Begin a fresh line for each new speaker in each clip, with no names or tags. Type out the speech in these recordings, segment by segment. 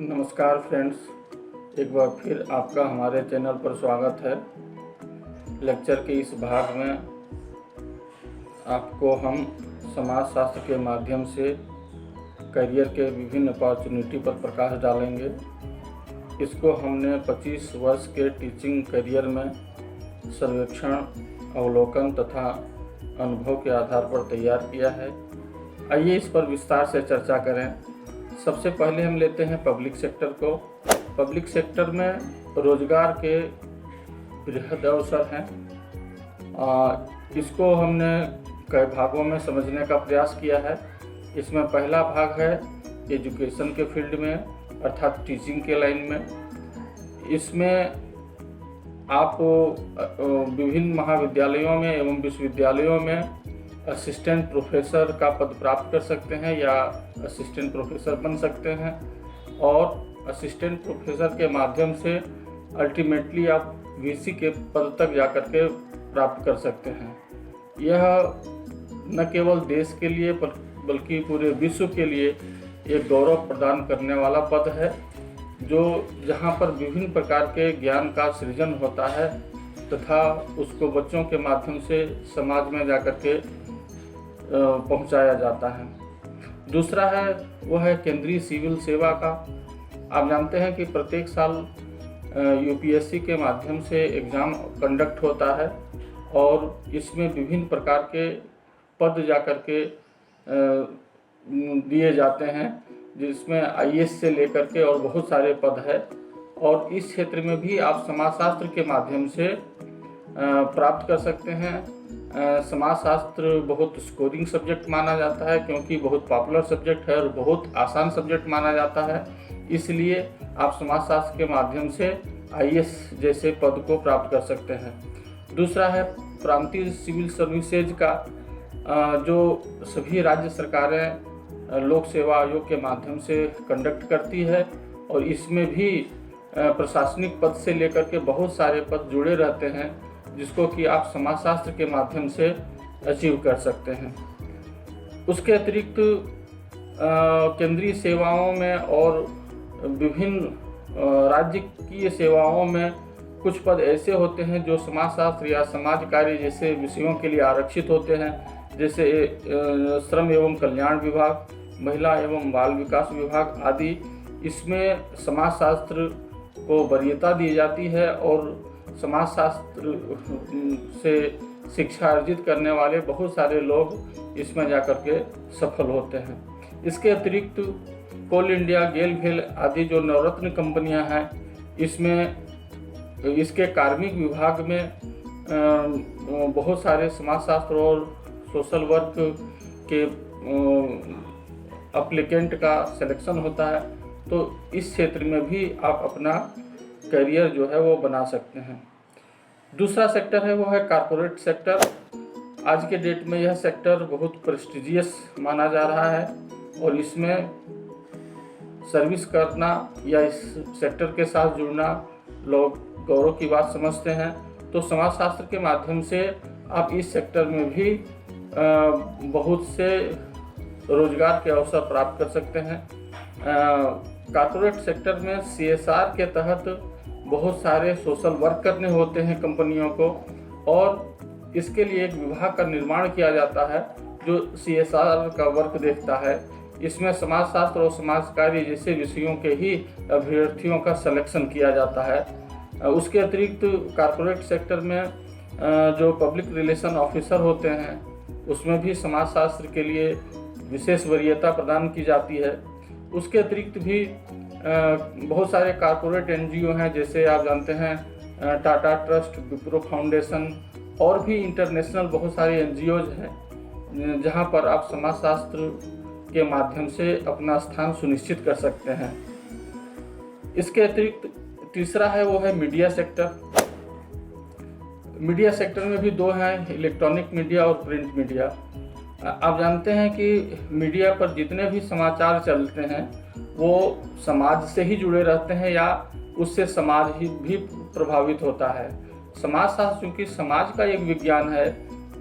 नमस्कार फ्रेंड्स, एक बार फिर आपका हमारे चैनल पर स्वागत है। लेक्चर के इस भाग में आपको हम समाज शास्त्र के माध्यम से करियर के विभिन्न अपॉर्चुनिटी पर प्रकाश डालेंगे। इसको हमने 25 वर्ष के टीचिंग करियर में सर्वेक्षण, अवलोकन तथा अनुभव के आधार पर तैयार किया है। आइए इस पर विस्तार से चर्चा करें। सबसे पहले हम लेते हैं पब्लिक सेक्टर को। पब्लिक सेक्टर में रोजगार के बृहद अवसर हैं। इसको हमने कई भागों में समझने का प्रयास किया है। इसमें पहला भाग है एजुकेशन के फील्ड में, अर्थात टीचिंग के लाइन में। इसमें आप विभिन्न महाविद्यालयों में एवं विश्वविद्यालयों में असिस्टेंट प्रोफेसर का पद प्राप्त कर सकते हैं या असिस्टेंट प्रोफेसर बन सकते हैं, और असिस्टेंट प्रोफेसर के माध्यम से अल्टीमेटली आप वीसी के पद तक जाकर के प्राप्त कर सकते हैं। यह न केवल देश के लिए बल्कि पूरे विश्व के लिए एक गौरव प्रदान करने वाला पद है, जो जहां पर विभिन्न प्रकार के ज्ञान का सृजन होता है तथा उसको बच्चों के माध्यम से समाज में जाकर के पहुंचाया जाता है। दूसरा है वह है केंद्रीय सिविल सेवा का। आप जानते हैं कि प्रत्येक साल यूपीएससी के माध्यम से एग्ज़ाम कंडक्ट होता है और इसमें विभिन्न प्रकार के पद जाकर के दिए जाते हैं, जिसमें आईएएस से लेकर के और बहुत सारे पद है। और इस क्षेत्र में भी आप समाजशास्त्र के माध्यम से प्राप्त कर सकते हैं। समाजशास्त्र बहुत स्कोरिंग सब्जेक्ट माना जाता है, क्योंकि बहुत पॉपुलर सब्जेक्ट है और बहुत आसान सब्जेक्ट माना जाता है। इसलिए आप समाजशास्त्र के माध्यम से आईएएस जैसे पद को प्राप्त कर सकते हैं। दूसरा है प्रांतीय सिविल सर्विसेज का, जो सभी राज्य सरकारें लोक सेवा आयोग के माध्यम से कंडक्ट करती है, और इसमें भी प्रशासनिक पद से लेकर के बहुत सारे पद जुड़े रहते हैं, जिसको कि आप समाजशास्त्र के माध्यम से अचीव कर सकते हैं। उसके अतिरिक्त केंद्रीय सेवाओं में और विभिन्न राज्यकीय सेवाओं में कुछ पद ऐसे होते हैं जो समाजशास्त्र या समाज कार्य जैसे विषयों के लिए आरक्षित होते हैं, जैसे श्रम एवं कल्याण विभाग, महिला एवं बाल विकास विभाग आदि। इसमें समाजशास्त्र को वरीयता दी जाती है और समाजशास्त्र से शिक्षा अर्जित करने वाले बहुत सारे लोग इसमें जाकर के सफल होते हैं। इसके अतिरिक्त कोल इंडिया, गेल भेल आदि जो नवरत्न कंपनियां हैं, इसमें इसके कार्मिक विभाग में बहुत सारे समाजशास्त्र और सोशल वर्क के एप्लीकेंट का सिलेक्शन होता है। तो इस क्षेत्र में भी आप अपना करियर जो है वो बना सकते हैं। दूसरा सेक्टर है वो है कॉर्पोरेट सेक्टर। आज के डेट में यह सेक्टर बहुत प्रेस्टिजियस माना जा रहा है और इसमें सर्विस करना या इस सेक्टर के साथ जुड़ना लोग गौरव की बात समझते हैं। तो समाजशास्त्र के माध्यम से आप इस सेक्टर में भी बहुत से रोजगार के अवसर प्राप्त कर सकते हैं। कॉर्पोरेट सेक्टर में सीएसआर के तहत बहुत सारे सोशल वर्क करने होते हैं कंपनियों को, और इसके लिए एक विभाग का निर्माण किया जाता है जो सीएसआर का वर्क देखता है। इसमें समाजशास्त्र और समाज कार्य जैसे विषयों के ही अभ्यर्थियों का सिलेक्शन किया जाता है। उसके अतिरिक्त कॉर्पोरेट सेक्टर में जो पब्लिक रिलेशन ऑफिसर होते हैं, उसमें भी समाजशास्त्र के लिए विशेष वरीयता प्रदान की जाती है। उसके अतिरिक्त भी बहुत सारे कॉर्पोरेट एनजीओ हैं, जैसे आप जानते हैं टाटा ट्रस्ट, विप्रो फाउंडेशन और भी इंटरनेशनल बहुत सारे एनजीओज हैं, जहां पर आप समाजशास्त्र के माध्यम से अपना स्थान सुनिश्चित कर सकते हैं। इसके अतिरिक्त तीसरा है वो है मीडिया सेक्टर। मीडिया सेक्टर में भी दो हैं, इलेक्ट्रॉनिक मीडिया और प्रिंट मीडिया। आप जानते हैं कि मीडिया पर जितने भी समाचार चलते हैं वो समाज से ही जुड़े रहते हैं या उससे समाज ही भी प्रभावित होता है। समाजशास्त्र चूँकि समाज का एक विज्ञान है,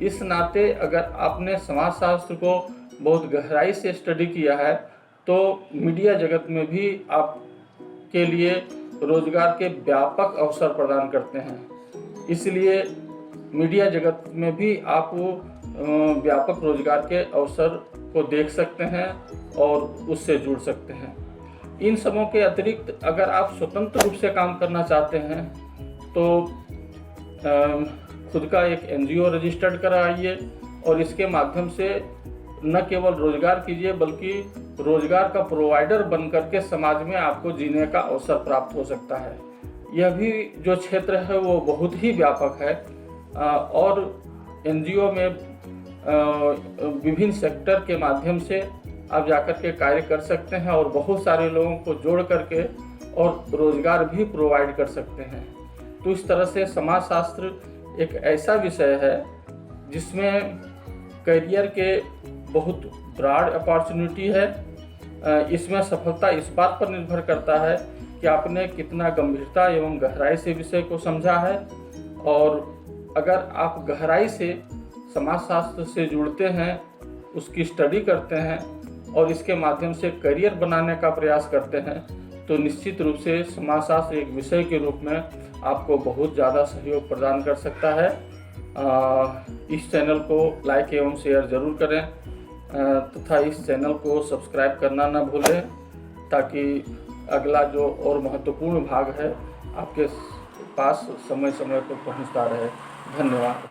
इस नाते अगर आपने समाजशास्त्र को बहुत गहराई से स्टडी किया है तो मीडिया जगत में भी आप के लिए रोजगार के व्यापक अवसर प्रदान करते हैं। इसलिए मीडिया जगत में भी आप व्यापक रोजगार के अवसर को देख सकते हैं और उससे जुड़ सकते हैं। इन सबों के अतिरिक्त अगर आप स्वतंत्र रूप से काम करना चाहते हैं तो खुद का एक एनजीओ रजिस्टर्ड कराइए और इसके माध्यम से न केवल रोजगार कीजिए बल्कि रोजगार का प्रोवाइडर बनकर के समाज में आपको जीने का अवसर प्राप्त हो सकता है। यह भी जो क्षेत्र है वो बहुत ही व्यापक है और एनजीओ में विभिन्न सेक्टर के माध्यम से आप जाकर के कार्य कर सकते हैं और बहुत सारे लोगों को जोड़ करके और रोजगार भी प्रोवाइड कर सकते हैं। तो इस तरह से समाजशास्त्र एक ऐसा विषय है जिसमें करियर के बहुत ब्रॉड अपॉर्चुनिटी है। इसमें सफलता इस बात पर निर्भर करता है कि आपने कितना गंभीरता एवं गहराई से विषय को समझा है, और अगर आप गहराई से समाजशास्त्र से जुड़ते हैं, उसकी स्टडी करते हैं और इसके माध्यम से करियर बनाने का प्रयास करते हैं तो निश्चित रूप से समाजशास्त्र एक विषय के रूप में आपको बहुत ज़्यादा सहयोग प्रदान कर सकता है। इस चैनल को लाइक एवं शेयर ज़रूर करें तथा इस चैनल को सब्सक्राइब करना न भूलें ताकि अगला जो और महत्वपूर्ण भाग है आपके पास समय समय पर पहुंचता रहे। धन्यवाद।